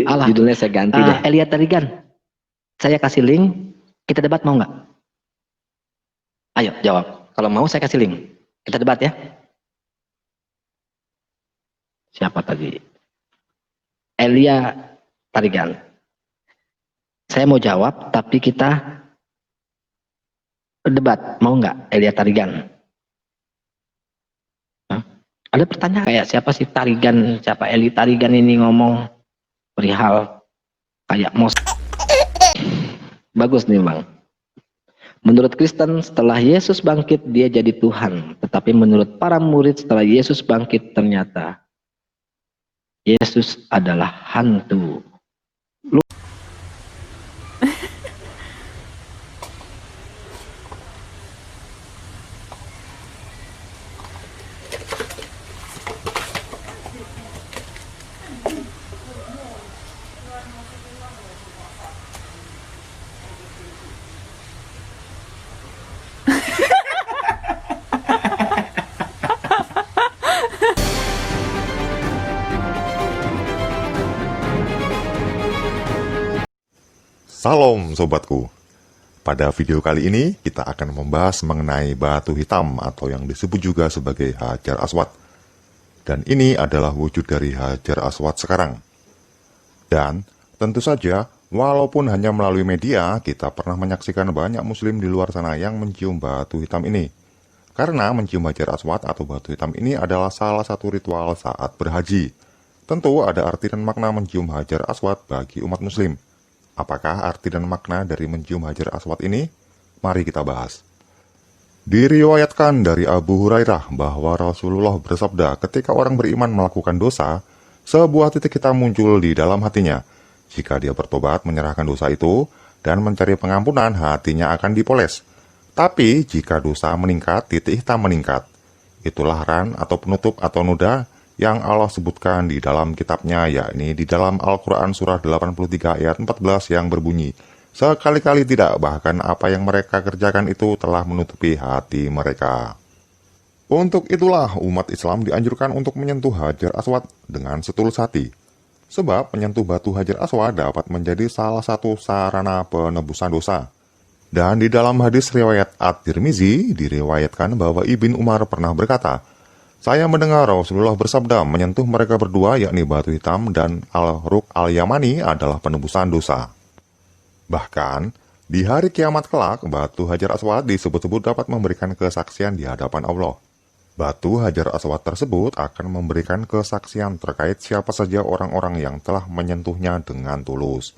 judulnya saya ganti deh. Elia Tarigan, saya kasih link, kita debat mau nggak? Ayo jawab. Kalau mau saya kasih link, kita debat ya. Siapa tadi? Elia Tarigan. Saya mau jawab, tapi kita debat, mau nggak Elia Tarigan? Hah? Ada pertanyaan kayak siapa sih Tarigan, siapa Eli Tarigan ini ngomong perihal kayak mos. Bagus nih bang. Menurut Kristen setelah Yesus bangkit dia jadi Tuhan, tetapi menurut para murid setelah Yesus bangkit ternyata Yesus adalah hantu. Salam sobatku. Pada video kali ini kita akan membahas mengenai batu hitam atau yang disebut juga sebagai Hajar Aswad. Dan ini adalah wujud dari Hajar Aswad sekarang. Dan tentu saja walaupun hanya melalui media kita pernah menyaksikan banyak muslim di luar sana yang mencium batu hitam ini. Karena mencium Hajar Aswad atau batu hitam ini adalah salah satu ritual saat berhaji. Tentu ada arti dan makna mencium Hajar Aswad bagi umat muslim. Apakah arti dan makna dari mencium Hajar Aswad ini? Mari kita bahas. Diriwayatkan dari Abu Hurairah bahwa Rasulullah bersabda ketika orang beriman melakukan dosa, sebuah titik hitam muncul di dalam hatinya. Jika dia bertobat menyerahkan dosa itu dan mencari pengampunan, hatinya akan dipoles. Tapi jika dosa meningkat, titik hitam meningkat. Itulah ran atau penutup atau noda yang Allah sebutkan di dalam kitabnya, yakni di dalam Al-Quran surah 83 ayat 14 yang berbunyi, sekali-kali tidak, bahkan apa yang mereka kerjakan itu telah menutupi hati mereka. Untuk itulah umat Islam dianjurkan untuk menyentuh Hajar Aswad dengan setulus hati. Sebab menyentuh batu Hajar Aswad dapat menjadi salah satu sarana penebusan dosa. Dan di dalam hadis riwayat At-Tirmizi diriwayatkan bahwa Ibn Umar pernah berkata, saya mendengar Rasulullah bersabda menyentuh mereka berdua yakni batu hitam dan Al-Ruk Al-Yamani adalah penebusan dosa. Bahkan, di hari kiamat kelak, batu Hajar Aswad disebut-sebut dapat memberikan kesaksian di hadapan Allah. Batu Hajar Aswad tersebut akan memberikan kesaksian terkait siapa saja orang-orang yang telah menyentuhnya dengan tulus.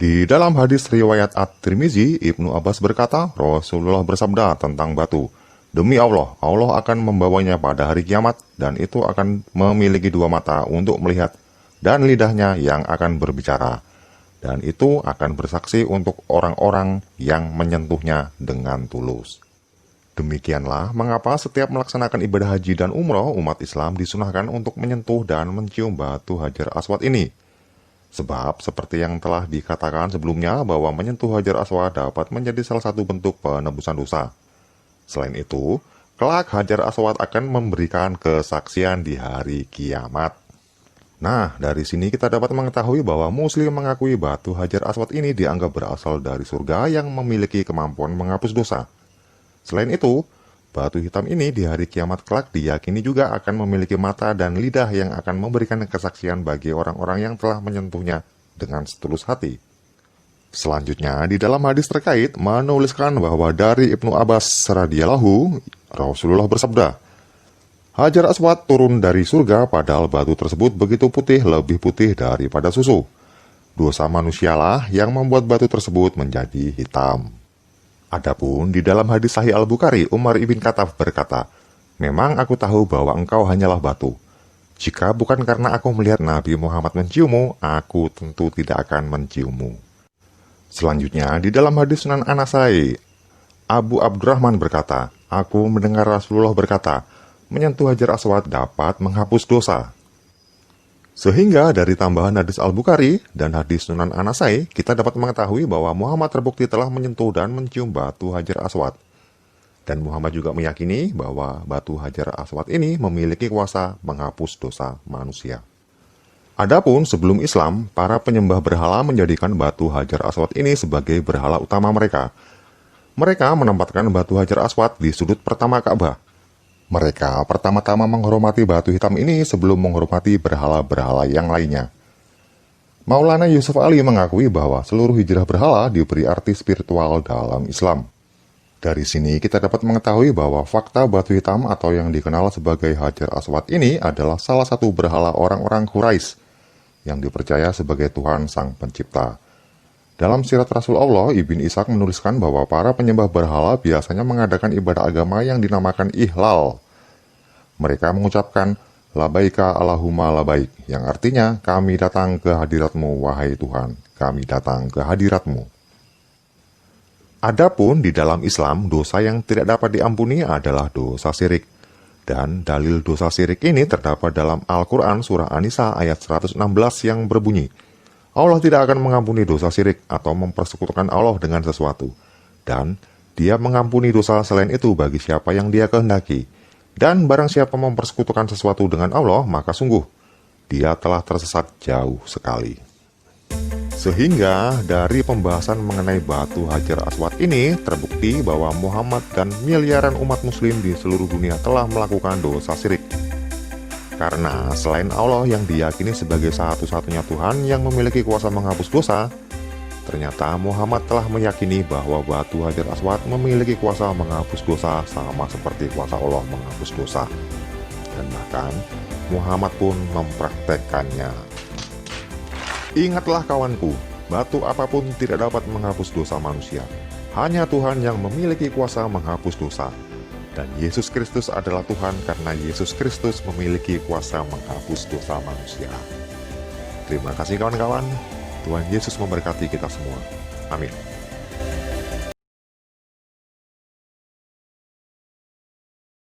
Di dalam hadis riwayat At-Tirmizi, Ibnu Abbas berkata, Rasulullah bersabda tentang batu, demi Allah, Allah akan membawanya pada hari kiamat dan itu akan memiliki dua mata untuk melihat dan lidahnya yang akan berbicara. Dan itu akan bersaksi untuk orang-orang yang menyentuhnya dengan tulus. Demikianlah mengapa setiap melaksanakan ibadah haji dan umroh umat Islam disunahkan untuk menyentuh dan mencium batu Hajar Aswad ini. Sebab seperti yang telah dikatakan sebelumnya bahwa menyentuh Hajar Aswad dapat menjadi salah satu bentuk penebusan dosa. Selain itu, kelak Hajar Aswad akan memberikan kesaksian di hari kiamat. Nah, dari sini kita dapat mengetahui bahwa muslim mengakui batu Hajar Aswad ini dianggap berasal dari surga yang memiliki kemampuan menghapus dosa. Selain itu, batu hitam ini di hari kiamat kelak diyakini juga akan memiliki mata dan lidah yang akan memberikan kesaksian bagi orang-orang yang telah menyentuhnya dengan setulus hati. Selanjutnya, di dalam hadis terkait menuliskan bahwa dari Ibnu Abbas radhiyallahu Rasulullah bersabda, Hajar Aswad turun dari surga padahal batu tersebut begitu putih, lebih putih daripada susu. Dosa manusialah yang membuat batu tersebut menjadi hitam. Adapun di dalam hadis Sahih Al-Bukhari, Umar ibn Khattab berkata, memang aku tahu bahwa engkau hanyalah batu. Jika bukan karena aku melihat Nabi Muhammad menciummu, aku tentu tidak akan menciummu. Selanjutnya, di dalam hadis Sunan An-Nasai, Abu Abdurrahman berkata, aku mendengar Rasulullah berkata, menyentuh Hajar Aswad dapat menghapus dosa. Sehingga dari tambahan hadis Al-Bukhari dan hadis Sunan An-Nasai, kita dapat mengetahui bahwa Muhammad terbukti telah menyentuh dan mencium batu Hajar Aswad. Dan Muhammad juga meyakini bahwa batu Hajar Aswad ini memiliki kuasa menghapus dosa manusia. Adapun sebelum Islam, para penyembah berhala menjadikan batu Hajar Aswad ini sebagai berhala utama mereka. Mereka menempatkan batu Hajar Aswad di sudut pertama Ka'bah. Mereka pertama-tama menghormati batu hitam ini sebelum menghormati berhala-berhala yang lainnya. Maulana Yusuf Ali mengakui bahwa seluruh hijrah berhala diberi arti spiritual dalam Islam. Dari sini kita dapat mengetahui bahwa fakta batu hitam atau yang dikenal sebagai Hajar Aswad ini adalah salah satu berhala orang-orang Quraisy yang dipercaya sebagai Tuhan Sang Pencipta. Dalam sirat Rasul Allah, Ibn Ishaq menuliskan bahwa para penyembah berhala biasanya mengadakan ibadah agama yang dinamakan ihlal. Mereka mengucapkan, Labaika Allahumma labaik, yang artinya, kami datang ke hadiratmu, wahai Tuhan, kami datang ke hadiratmu. Adapun di dalam Islam, dosa yang tidak dapat diampuni adalah dosa syirik. Dan dalil dosa syirik ini terdapat dalam Al-Quran Surah An-Nisa ayat 116 yang berbunyi, Allah tidak akan mengampuni dosa syirik atau mempersekutukan Allah dengan sesuatu. Dan Dia mengampuni dosa selain itu bagi siapa yang Dia kehendaki. Dan barang siapa mempersekutukan sesuatu dengan Allah, maka sungguh dia telah tersesat jauh sekali. Sehingga dari pembahasan mengenai batu Hajar Aswad ini terbukti bahwa Muhammad dan miliaran umat muslim di seluruh dunia telah melakukan dosa syirik. Karena selain Allah yang diyakini sebagai satu-satunya Tuhan yang memiliki kuasa menghapus dosa, ternyata Muhammad telah meyakini bahwa batu Hajar Aswad memiliki kuasa menghapus dosa sama seperti kuasa Allah menghapus dosa. Dan bahkan Muhammad pun mempraktekkannya. Ingatlah kawanku, batu apapun tidak dapat menghapus dosa manusia. Hanya Tuhan yang memiliki kuasa menghapus dosa. Dan Yesus Kristus adalah Tuhan karena Yesus Kristus memiliki kuasa menghapus dosa manusia. Terima kasih kawan-kawan. Tuhan Yesus memberkati kita semua. Amin.